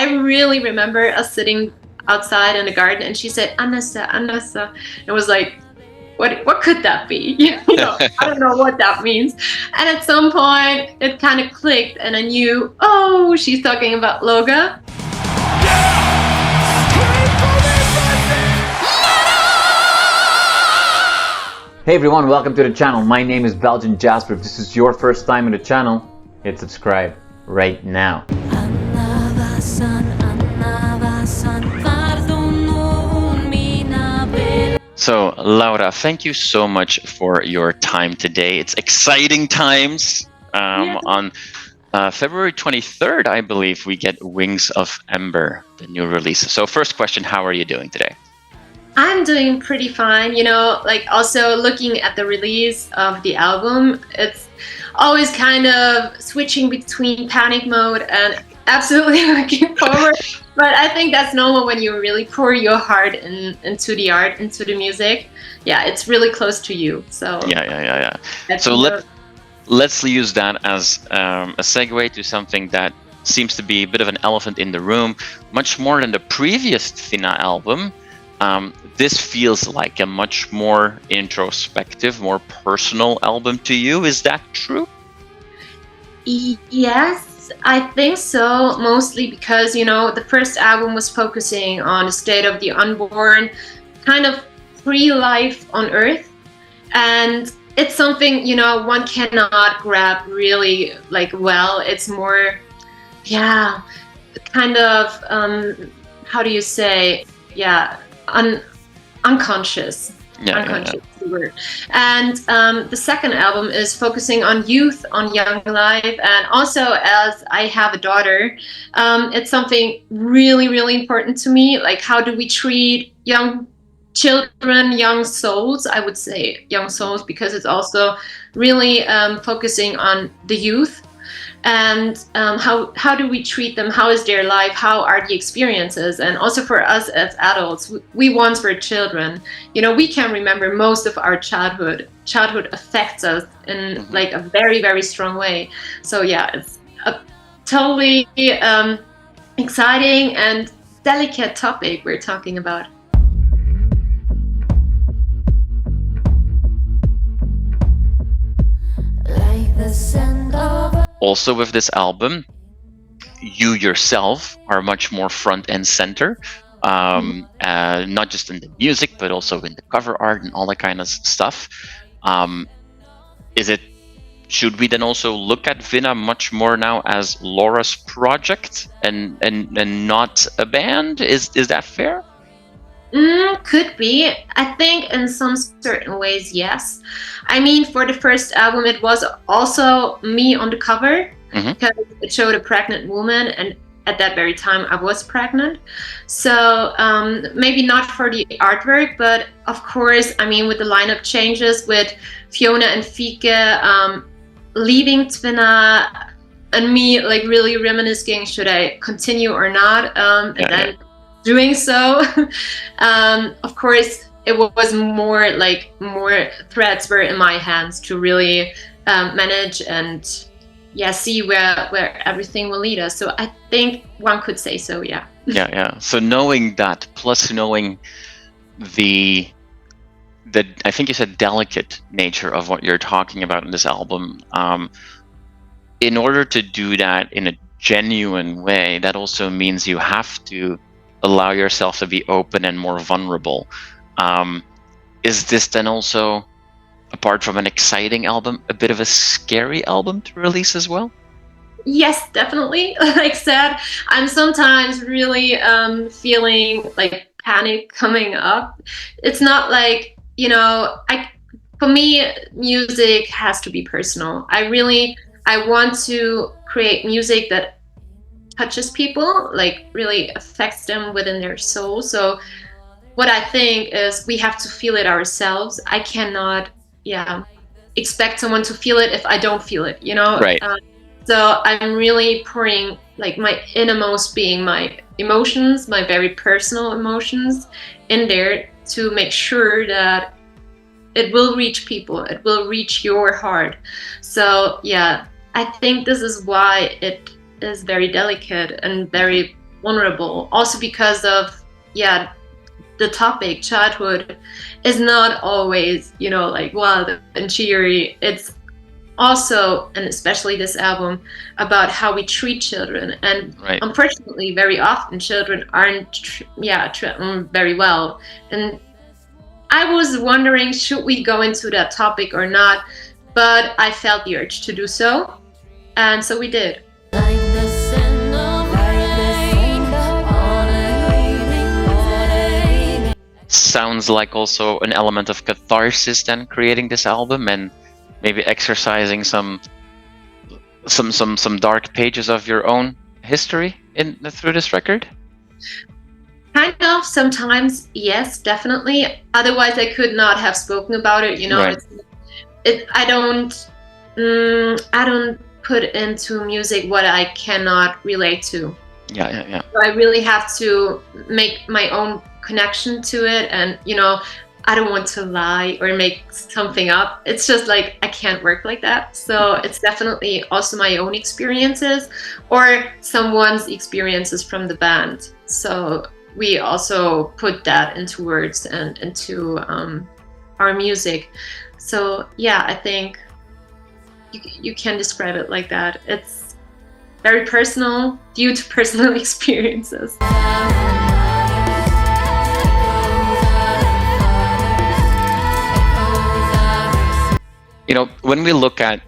I really remember us sitting outside in the garden, and she said, Anessa, Anessa. It was like, what could that be? You know, I don't know what that means. And at some point, it kind of clicked, and I knew, oh, she's talking about Loga. Hey everyone, welcome to the channel. My name is Belgian Jasper. If this is your first time in the channel, hit subscribe right now. So Laura, thank you so much for your time today. It's exciting times. On February 23rd, I believe, we get Wings of Ember, the new release. So first question, how are you doing today? I'm doing pretty fine. You know, like also looking at the release of the album, it's always kind of switching between panic mode and absolutely looking forward. But I think that's normal when you really pour your heart into the art, into the music. Yeah, it's really close to you. So Yeah. So let's use that as a segue to something that seems to be a bit of an elephant in the room, much more than the previous Tvinna album. This feels like a much more introspective, more personal album to you. Is that true? Yes, I think so, mostly because, you know, the first album was focusing on the state of the unborn, kind of pre-life on Earth. And it's something, you know, one cannot grab really like well. It's more, yeah, kind of, how do you say, unconscious. Unconscious is the word. And the second album is focusing on youth, on young life, and also as I have a daughter, it's something really, really important to me. Like, how do we treat young children, young souls? I would say young souls, because it's also really focusing on the youth. And how do we treat them? How is their life? How are the experiences? And also for us as adults, we once were children. You know, we can remember most of our childhood. Childhood affects us in like a very, very strong way. So yeah, it's a totally exciting and delicate topic we're talking about. Like the scent of Also with this album, you yourself are much more front and center, not just in the music, but also in the cover art and all that kind of stuff. Should we then also look at Tvinna much more now as Laura's project and not a band? Is that fair? Could be. I think in some certain ways, yes. I mean, for the first album, it was also me on the cover, because it showed a pregnant woman, and at that very time I was pregnant. So maybe not for the artwork, but of course, I mean, with the lineup changes, with Fiona and Fieke leaving Tvinna, and me like really reminiscing, should I continue or not? Then doing so, of course, it was more threads were in my hands to really manage and see where everything will lead us. So I think one could say so, yeah. Yeah. So knowing that, plus knowing the I think you said delicate nature of what you're talking about in this album, in order to do that in a genuine way, that also means you have to allow yourself to be open and more vulnerable. Is this then also, apart from an exciting album, a bit of a scary album to release as well? Yes, definitely. Like I said, I'm sometimes really feeling like panic coming up. It's not like, you know, for me, music has to be personal. I want to create music that touches people, like really affects them within their soul. So what I think is we have to feel it ourselves. I cannot expect someone to feel it if I don't feel it, you know? Right. So I'm really pouring like my innermost being, my emotions, my very personal emotions in there to make sure that it will reach people, it will reach your heart. So yeah, I think this is why it is very delicate and very vulnerable. Also because of, yeah, the topic, childhood, is not always, like wild and cheery. It's also, and especially this album, about how we treat children. And unfortunately, very often children aren't, treated very well. And I was wondering, should we go into that topic or not? But I felt the urge to do so. And so we did. Sounds like also an element of catharsis then creating this album, and maybe exercising some dark pages of your own history through this record. Kind of, sometimes, yes, definitely. Otherwise, I could not have spoken about it. I don't put into music what I cannot relate to. Yeah. So I really have to make my own connection to it, and I don't want to lie or make something up. It's just like I can't work like that. So it's definitely also my own experiences or someone's experiences from the band. So we also put that into words and into our music. So yeah, I think you can describe it like that. It's very personal due to personal experiences. When we look at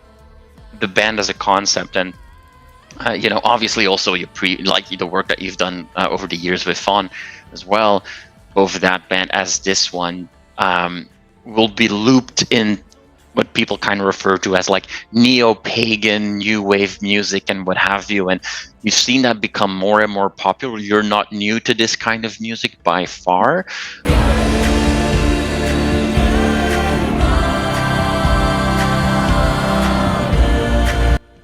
the band as a concept, and obviously also the work that you've done over the years with Faun as well, both that band as this one will be looped in what people kind of refer to as like neo-pagan, new wave music and what have you. And you've seen that become more and more popular. You're not new to this kind of music by far.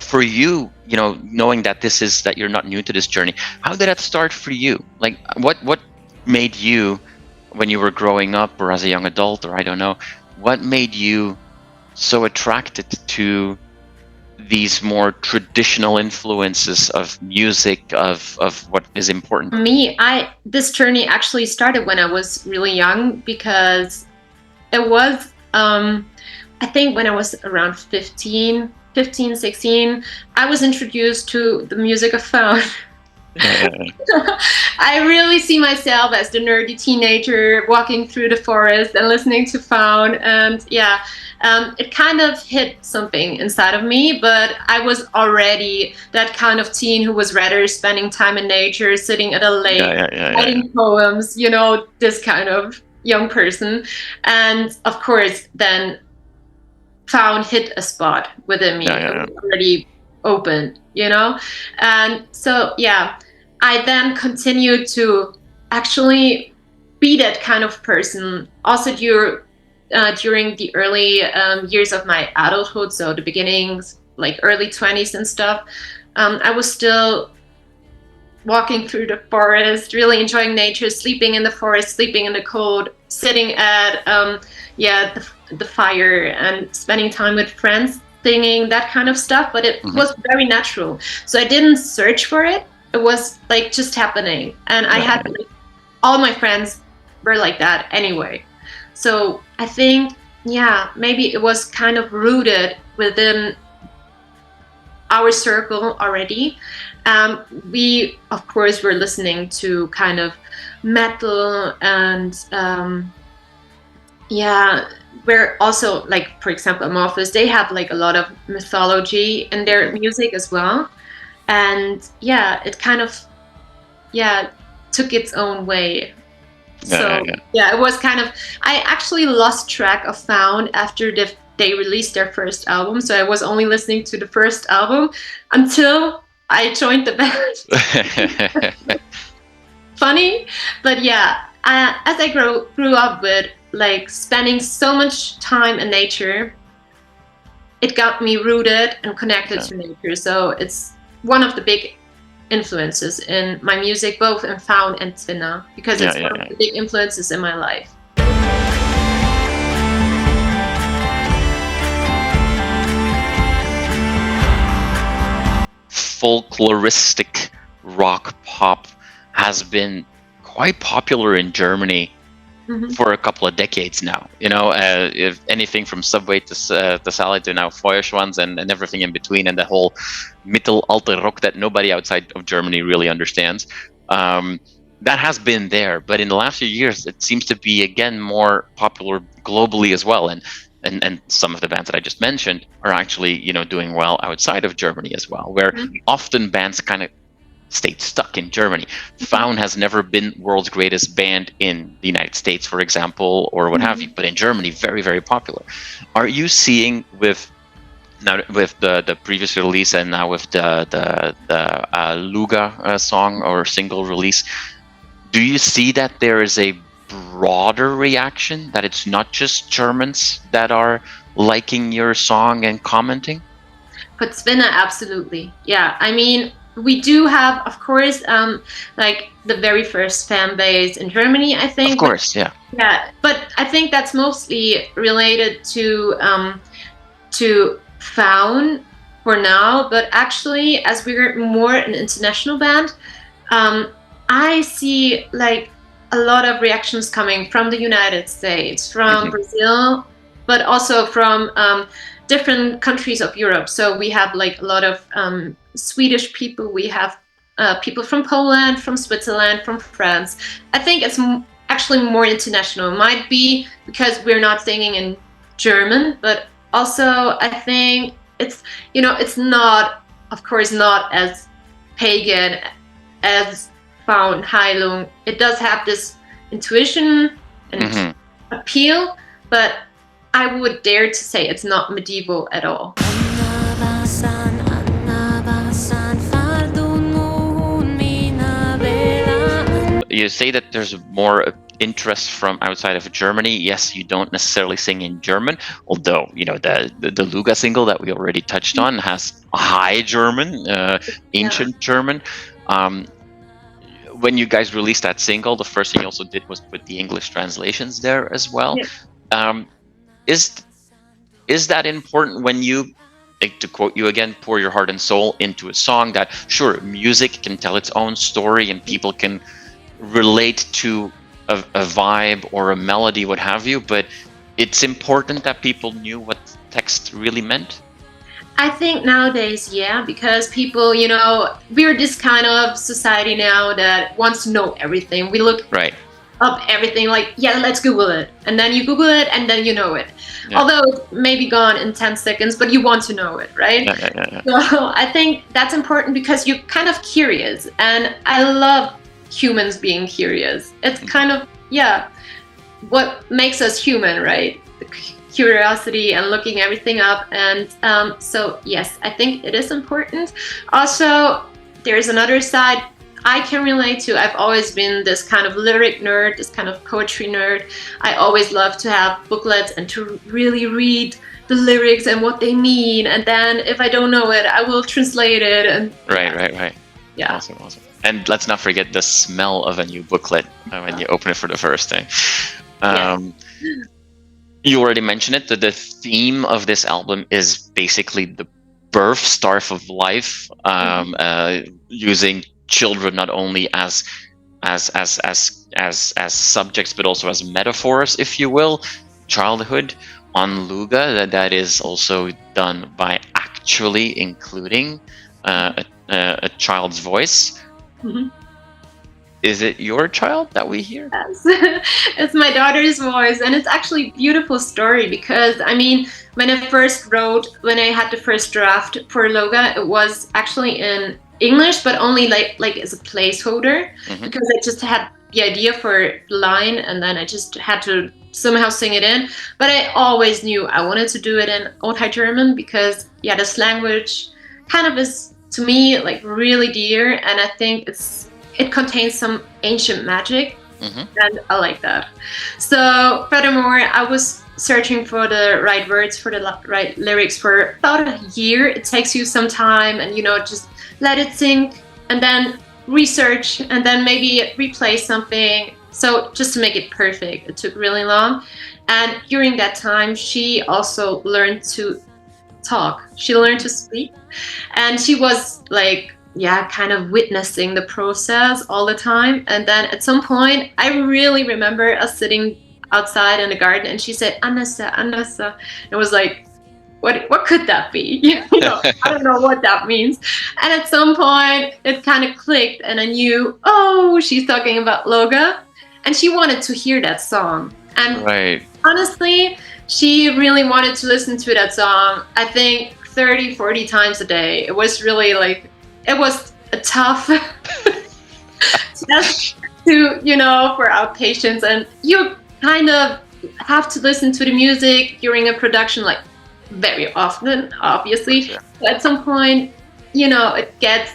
For you, knowing that you're not new to this journey, how did that start for you? Like, what made you, when you were growing up or as a young adult, or I don't know, what made you so attracted to these more traditional influences of music, of what is important? For me, this journey actually started when I was really young, because it was, I think when I was around 15, 16, I was introduced to the music of Faun. I really see myself as the nerdy teenager walking through the forest and listening to Faun, and it kind of hit something inside of me. But I was already that kind of teen who was rather spending time in nature, sitting at a lake, writing poems, this kind of young person. And of course, then Faun hit a spot within me. It was already open, and so I then continued to actually be that kind of person also during the early years of my adulthood, so the beginnings, like early 20s and stuff. I was still walking through the forest, really enjoying nature, sleeping in the forest, sleeping in the cold, sitting at the fire and spending time with friends, singing, that kind of stuff. But it was very natural. So I didn't search for it. It was like just happening. And I had all my friends were like that anyway. So I think, maybe it was kind of rooted within our circle already. We, of course, were listening to kind of metal and we're also, like, for example, Amorphous, they have like a lot of mythology in their music as well. And it kind of took its own way. It was kind of, I actually lost track of Faun after they released their first album. So I was only listening to the first album until I joined the band. Funny, but as I grew up with like spending so much time in nature, it got me rooted and connected to nature. So it's one of the big influences in my music, both in Faun and Tvinna, because it's one of the big influences in my life. Folkloristic rock pop has been quite popular in Germany for a couple of decades now. If anything from Subway to Sally to now Feuerschwanz and everything in between, and the whole Mittelalter Rock that nobody outside of Germany really understands. That has been there, but in the last few years, it seems to be again more popular globally as well. And some of the bands that I just mentioned are actually, doing well outside of Germany as well, where often bands kind of stayed stuck in Germany. Faun has never been world's greatest band in the United States, for example, or what have you, but in Germany, very, very popular. Are you seeing with the previous release and now with the Luga song or single release, do you see that there is a broader reaction, that it's not just Germans that are liking your song and commenting? For Tvinna, absolutely. Yeah, I mean, we do have, of course, like the very first fan base in Germany, I think. Of course, yeah. Yeah, but I think that's mostly related to Faun for now. But actually, as we're more an international band, I see like a lot of reactions coming from the United States, from Brazil, but also from different countries of Europe. So we have like a lot of Swedish people. We have people from Poland, from Switzerland, from France. I think it's actually more international. It might be because we're not singing in German, but also I think it's, it's not, of course, not as pagan as Faun, Heilung. It does have this intuition and appeal, but I would dare to say it's not medieval at all. You say that there's more interest from outside of Germany. Yes, you don't necessarily sing in German, although the Luga single that we already touched on has high German, ancient German. When you guys released that single, the first thing you also did was put the English translations there as well. Yeah. Is that important when you, to quote you again, pour your heart and soul into a song? That sure, music can tell its own story and people can relate to a vibe or a melody, what have you, but it's important that people knew what text really meant? I think nowadays, yeah, because people, we're this kind of society now that wants to know everything. We look up everything, like, yeah, let's Google it. And then you Google it and then you know it. Yeah. Although it may be gone in 10 seconds, but you want to know it, right? Yeah. So I think that's important because you're kind of curious. And I love humans being curious. It's kind of, what makes us human, right? Curiosity and looking everything up. And so yes, I think it is important. Also, there's another side I can relate to. I've always been this kind of lyric nerd, this kind of poetry nerd. I always love to have booklets and to really read the lyrics and what they mean, and then if I don't know it, I will translate it. And right. Yeah, awesome. And let's not forget the smell of a new booklet when you open it for the first time. You already mentioned it, that the theme of this album is basically the birth, start of life, using children not only as subjects but also as metaphors, if you will. Childhood on Luga, that is also done by actually including a child's voice. Is it your child that we hear? Yes, it's my daughter's voice, and it's actually a beautiful story because, I mean, when I had the first draft for Luga, it was actually in English, but only like as a placeholder, because I just had the idea for the line, and then I just had to somehow sing it in. But I always knew I wanted to do it in Old High German because, this language kind of is, to me, like really dear, and I think it contains some ancient magic, and I like that. So furthermore, I was searching for the right words, for the right lyrics for about a year. It takes you some time, and just let it sink, and then research, and then maybe replay something. So just to make it perfect, it took really long. And during that time, she also learned to talk. She learned to speak, and she was like yeah, kind of witnessing the process all the time. And then at some point, I really remember us sitting outside in the garden, and she said, "Anessa, Anessa." And it was like, what could that be? You know, I don't know what that means. And at some point, it kind of clicked, and I knew, oh, she's talking about Loga, and she wanted to hear that song. And right. Honestly, she really wanted to listen to that song, I think 30, 40 times a day. It was really like, it was a tough test to, you know, for our patients. And you kind of have to listen to the music during a production, like very often, obviously. Gotcha. But at some point, you know, it gets,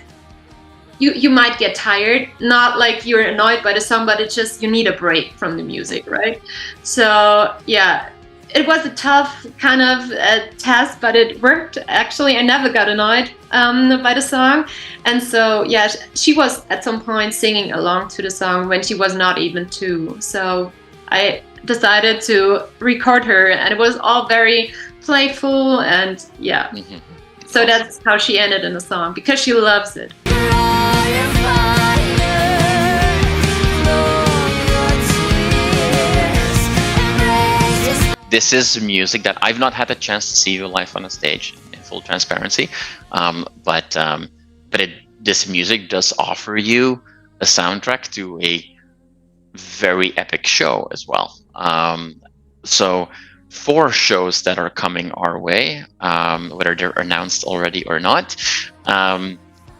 you might get tired, not like you're annoyed by the song, but it's just you need a break from the music, right? So yeah, it was a tough kind of test, but it worked. Actually, I never got annoyed by the song. And so yeah, she was at some point singing along to the song when she was not even 2. So I decided to record her, and it was all very playful, and yeah. So that's how she ended in the song, because she loves it. This is music that I've not had the chance to see you live on a stage, in full transparency, but this music does offer you a soundtrack to a very epic show as well. So 4 shows that are coming our way, whether they're announced already or not,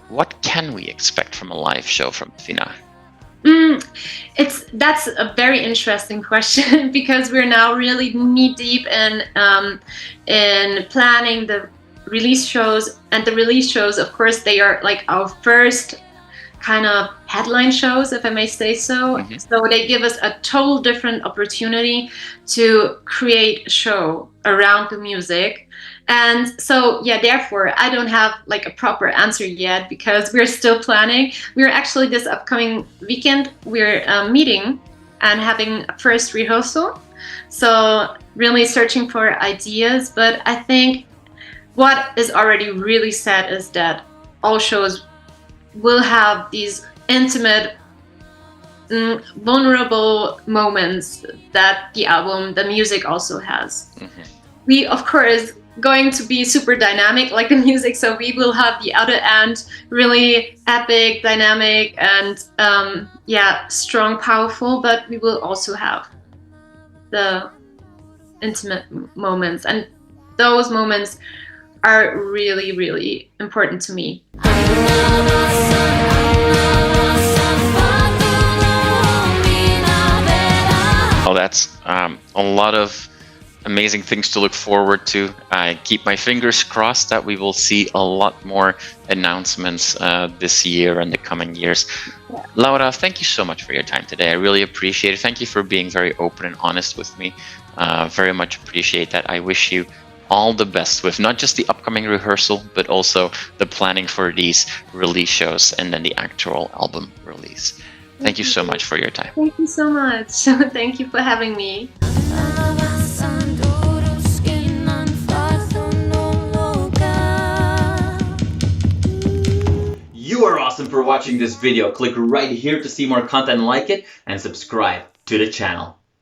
what can we expect from a live show from Tvinna? That's a very interesting question, because we're now really knee deep in planning the release shows. And the release shows, of course, they are like our first kind of headline shows, if I may say so. So they give us a total different opportunity to create a show around the music. And so yeah, therefore I don't have like a proper answer yet, because we're still planning. We're actually, this upcoming weekend, we're meeting and having a first rehearsal, so really searching for ideas. But I think what is already really set is that all shows will have these intimate, vulnerable moments that the music also has. We, of course, going to be super dynamic like the music, so we will have the other end really epic, dynamic, and yeah, strong, powerful, but we will also have the intimate moments, and those moments are really, really important to me. Oh, that's a lot of amazing things to look forward to. I keep my fingers crossed that we will see a lot more announcements this year and the coming years. Laura, thank you so much for your time today. I really appreciate it. Thank you for being very open and honest with me. Very much appreciate that. I wish you all the best with not just the upcoming rehearsal, but also the planning for these release shows and then the actual album release. Thank you so much for your time. Thank you so much. Thank you for having me. You are awesome for watching this video. Click right here to see more content like it and subscribe to the channel.